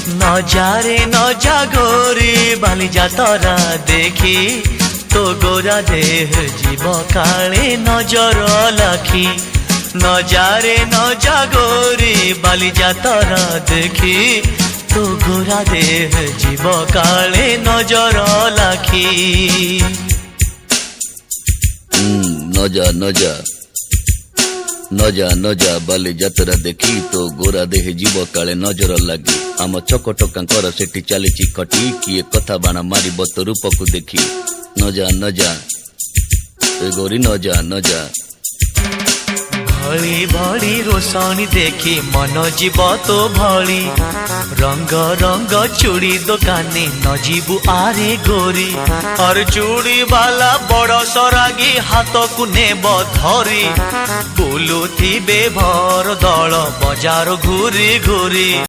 নজারে নজা গোরি বালিজা তরা দেখি তো গোরা দেহ জীব কালে নজর লাখি নজারে নজা গোরি বালিজা তরা দেখি তো গোরা দেহ জীব কালে নজর লাখি নজা নজা নজা নজা বালি যাত্ରା দেখি তো ଗୋରା ଦେହ ଯିବ କାଳେ ନଜର ଲାଗି ଆମ ଚକଟକାଙ୍କର ସେଠି ଚାଲିଛି ଖଟି କିଏ କଥା ବାଣ ମାରିବ ତ ରୂପକୁ ଦେଖି ନଜା ନଜା ଏ ଗୋରି ନଜା ନଜା ଭଳି ଭଳି ରୋଷଣୀ ଦେଖି ମନ ଯିବ ତୋ ଭଳି ରଙ୍ଗ ରଙ୍ଗ ଚୁଡ଼ି ଦୋକାନୀ ନ ଯିବୁ ଆରେ ଗୋରି ଅର ଚୁଡ଼ି ବାଲା ବଡ଼ ସରାଗୀ ହାତକୁ ନେବ ଧରି ବୁଲୁଥିବେ ଭର ଦଳ ବଜାର ଘୁରି ଘୁରି